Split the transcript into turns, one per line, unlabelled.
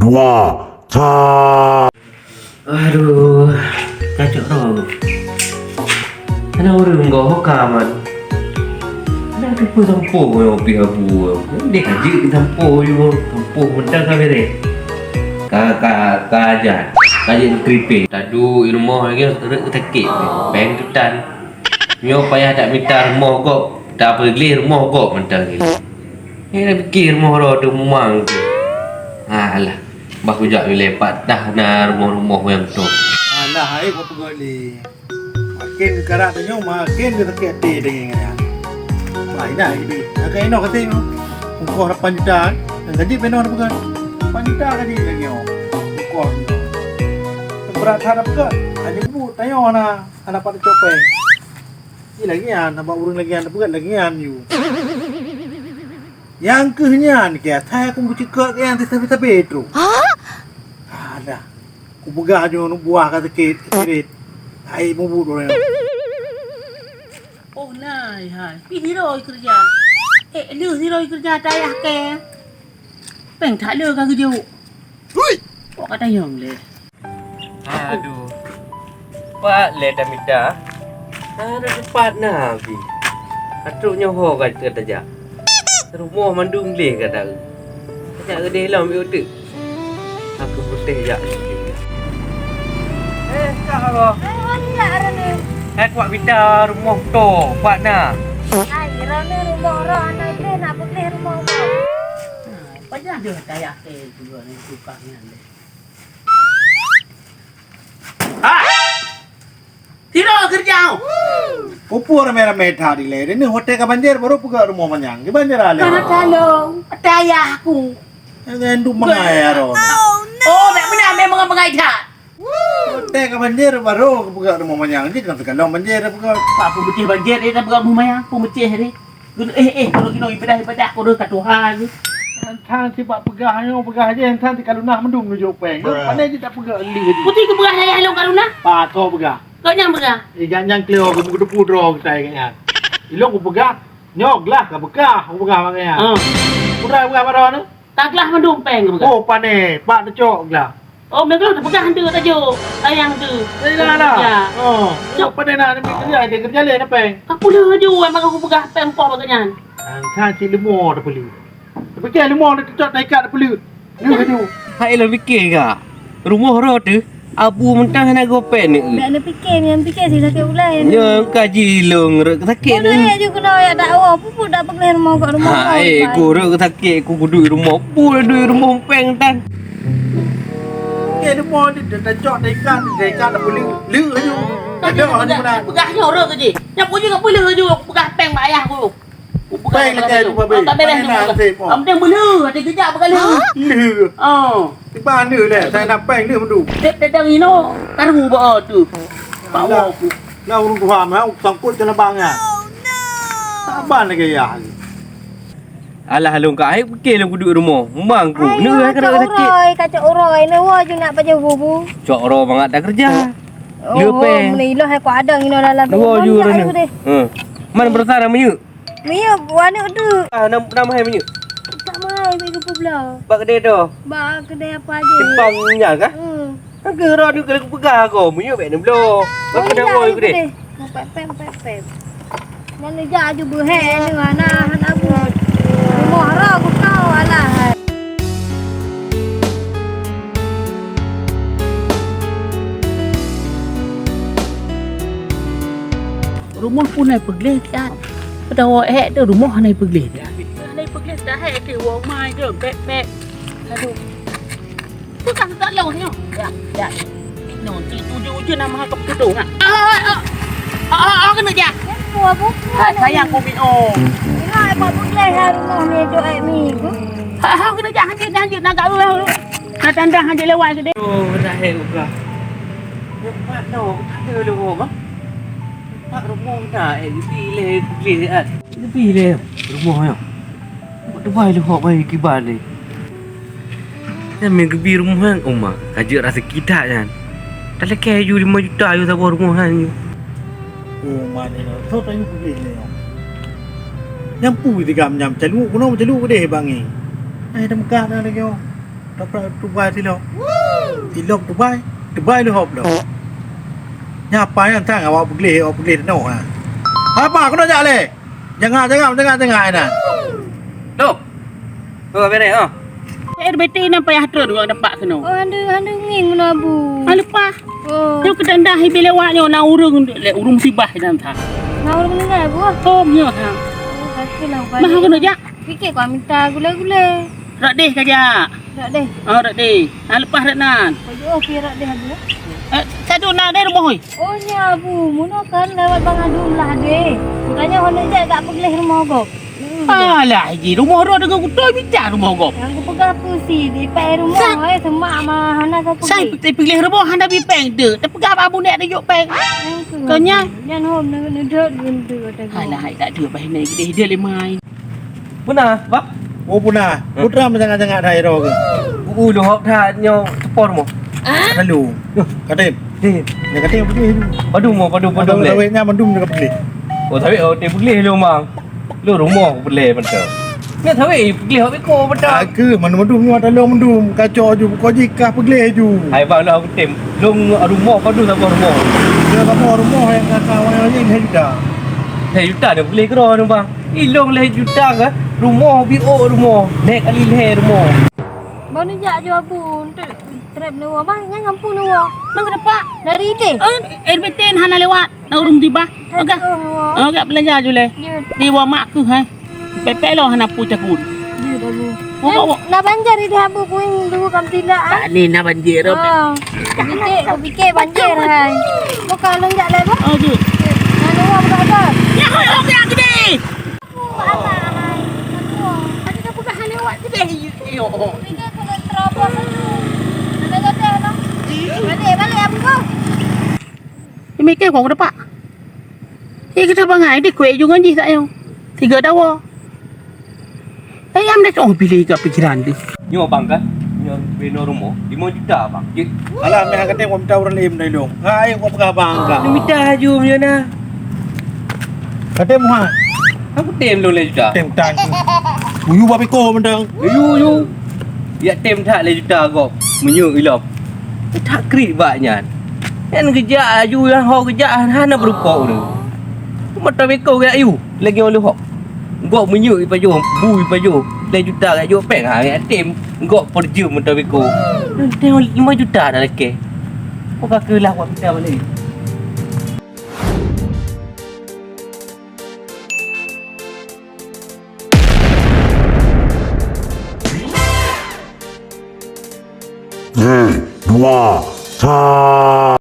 dua,
Aduh, kacau tau. Kenapa orang kau hokaman? Kenapa pun sampo yang pihak buah? Dia kaji sampo juga, sampo mentang kami deh. Kajan, kajan keripik. Tadu rumah lagi tekik, beng tutan. Nyo payah tak minta rumah kok, tak pergi rumah kok mentang ni. Ni nak fikir rumah lo tu memang tu. Alah, baku jak lepat dah na rumah-rumah yang tu.
Alah, ai ko pagoli. Makin karat nyo, makin kita kete dengan ya. Baik dah ini. Nak ino kasi mo. Kung ko harapan jutaan, ang gaji peno na pagan. Panita gaji lagi yo. Ko. Berat harap ke? Ani bu tayo na anak pada copeng. Ini lagi an, nampak urang lagi an, pagan lagi an you. Yang kehnyan ke, saya aku buci ke yang tapi tu. Ada. Ku buga jo no buah ka sakit, sakit. Ai mo budo na.
Oh nai hai. Pi hiroi kerja. Lu hiroi kerja tayah ke. Peng tak lu ka kerja. Hui. Kok kata yang le.
Aduh. Pak le dah minta. Ada tempat nabi. Atuknya ho kata saja. Rumah mandung le kata. Kata ke dalam biota. Aku putih jak. Kak apa?
Ni lah Rani.
Kuat minta rumah tu, kuat na.
Ai, Rani rumah orang anak dia nak pergi rumah orang.
Banyak dia tayah ke juga ni tukang ni le. Hiroi kerja.
Pupur rame-rame tadi le. Ini hotel ka banjir baru puga rumah manyang. Di banjir ale.
Kana tolong tayah aku.
Dengan du mangaya ron.
Oh, tak benar memang mengajar.
Hotel ka banjir baru puga rumah manyang. Jadi kan sekalong banjir puga.
Pak pemecih banjir dia dah berapa rumah yang pemecih ni. Kalau kita ibadah aku dah kat Tuhan.
ท่านที่บะปะกะให้เอาปะกะให้ท่านที่กรุณามันดุมอยู่แปลงปันนี้จะปะกะลี
Putih ke beras ayah lu kalau nak.
ปาโทปะกะ
Kau yang beras.
อียังเกลียวกูก็พูดรอใจกันอย่างอีลงกูปะกะยอกละกับปะกะกูปะกะว่าไงอ่ะกูได้ปะกะมารอนะ
Taklah mandum peng ke
โอ้
beras.
ปาเน่ปะตะโจกละ
Oh, mereka tu beras hantu tajuk. Ayang tu.
ได้ละอ๋อปาเน่น่ะมีkerja ada kerja le na peng
Aku dah ju memang aku beras peng pok bagian.
ท่านที่ลิโมตะปลือปะกะลิโมตะจอดในกะตะปลือนี่ก็ดู
Hai lo fikir ke? Rumah ro tu abu mentang nak gopen ni.
Nak nak fikir ni, fikir si sakit ulai ni.
Yang kaji long rek sakit
Kau
ni.
dah je kena ayat dakwah, pupuk tak pergi rumah kat rumah kau.
Hai, ku rek sakit ku duduk rumah pul duduk rumah peng tan.
แกลิโมตะจอดในกะตะปลือลืออยู่แต่เดี๋ยวอันนี้บ่ได้
Beras ni orang ke je. Yang aku juga boleh ju beras peng mak ayah aku.
Peng le tu ba be
Tak beres tu. Am teng belu, ada kerja berkali.
ลือ
Oh.
ที่บ้านลือแหละแต่นับแป้งลือมันดู
Dedang ino karu ba tu. Bawa aku.
เรารู้ความแล้วสองคนจะระบังอ่ะบ้านอะไรกันอย่าง
Alah long ka ai fikir long ku duduk rumah. Memang ku. Ni ai kena sakit.
Kacau uroi ni wah je nak baca bubu.
Cok ro bangat dah kerja. Dia
Oh,
peng.
ni lah aku ada ngino dalam tu.
Dua ju ni. Mana bersara menyu?
Mia warna tu.
Nama hai menyu.
Tak mai pergi ke belah.
Pak kedai tu.
Ba kedai apa je.
Simpang nya ke? Ke ro ni ke pegang ko menyu bek ni belo. Pak kedai boy kedai.
Pep. Mana jaju berhen dengan anak aku. Rumah orang aku tahu alah.
Rumah pun naik pergi kan. Pada awak tu rumah naik pergi dah. Naik pergi dah ke wang mai ke pep. Aduh. Bukan tak lalu ni. Ya. Nanti tuju nama kau tu nak. Kena je.
Aku aku.
Sayang kau mio.
Hai apa boleh rumah ni jo ai mi.
Kena je hanjit nak kau. Nak tandang hanjit lewat ke dia.
Oh, dah hai uga. Pak no, ada lu apa? Pak rumah dah pilih kan. Pilih rumah ya. Buat bai lu hok bai kibar ni. Saya pergi rumah rumah. Kaji rasa kita kan. Tak ada kayu 5 juta you tak buat rumah kan you.
โอ้มาเนี่ยโทษอายุกูเลยเลยยังปู่ติกรรมยำจะลูกกูน้องจะลูกก็ได้บางไงไอ้ทำการอะไรเกี่ยว Dapat Dubai silok. Silok Dubai lu hop lo. Nyapa yang tang awak pergi no ha. Apa aku nak jak le? Jangan nah.
Dok. Kau apa ni?
RBT na payah terus orang dapat kena.
Oh, anda nging mana bu?
Lupa.
Oh,
Yo kedandah bila waknya na urung sibah dalam thang.
nak orang meninggal bu?
Tomnya ha.
Oh, kata lah.
Mah kena jak.
Fikir kau minta gula-gula.
Rak deh kaja.
Tak deh.
Oh rak deh. Lepas rak nan.
Oh, kira deh bu.
Satu nak deh rumah oi.
Oh, nya bu. Muna kan lewat Bang Adun lah deh. Makanya orang dia tak pergi rumah kau.
Alah, ji rumah rak dengan kutai bincang rumah kau.
Yang aku pegang apa sih di pai rumah semak mah hana kau
Saya
pergi.
pilih rumah handa bi peng de. Tapi apa abu nek de yok peng. Kau nya.
Yang hom nak duduk gundu kata kau.
Alah, tak ada baik naik dia lemai.
Benar, Pak.
Oh punah. Putra jangan dah ero ke.
Lu hok tha nyo tepor mo.
Lalu. Katim. Ni katim pergi.
Padu le.
Lawetnya mendum dekat pergi.
Oh, tapi te pergi lu mang. Lu rumah pergi betul. Ni tapi pergi hok ko betul.
Ke mana mendum ni ada long mendum. Kacau ju kau jikah pergi ju.
Hai bang lu tim. Lu rumah padu sama rumah.
Dia kamu rumah yang kawan yang ni dah.
Hei juta dah boleh kira tu bang. Ilong leh juta ke? Rumah BO rumah. Nek kali leh rumah.
Baru ni jak je abu. Trap ni wah bang, yang kampung ni wah.
Mang kenapa?
Dari ide.
RBT hana lewat. Na urung tiba. Okey. Okey belanja je le.
Dia
Di wa mak ku hai. Pepe lo hana pu cakun.
dia dah bu.
Oh,
Nak banjar ide abu pun dulu kam tidak ah.
tak ni na banjir.
Oh. Fikir banjir hai. Kau kalau jak le bu.
Oh tu.
Mana wah berada.
Ya okey gede.
Apa hai.
Ada dah bukan hana lewat gede. Yo.
Fikir kena terobos dulu. Ada kata no. Balik abu kau.
Ini ke kau dapat. Ini kita bangai di kuih juga ni tak yo. 3 dawa. Ayam dah oh pilih ke pikiran tu.
Nyo bang kan? Nyo beno rumah 5 juta bang.
Alah meh katim kau minta orang lain dah long. Hai kau pegang bangka.
Ni minta haju punya nah.
Katim ha.
Aku tem lu le juta.
Katim tang. Buyu babi ko mendang.
Yu. Ya tem tak le juta kau. Menyu ilop. Tak krik baknya. Kan kerja aju yang hok kerja hana berupa tu. Mata beko ke ayu. Lagi orang lu hok. Gok menyu ipajo, bu ipajo. Le juta kat jo peng ha tem. Gok perju mata beko. Tengok 5 juta dah leke. Kau kakelah buat kita balik.
dua, satu.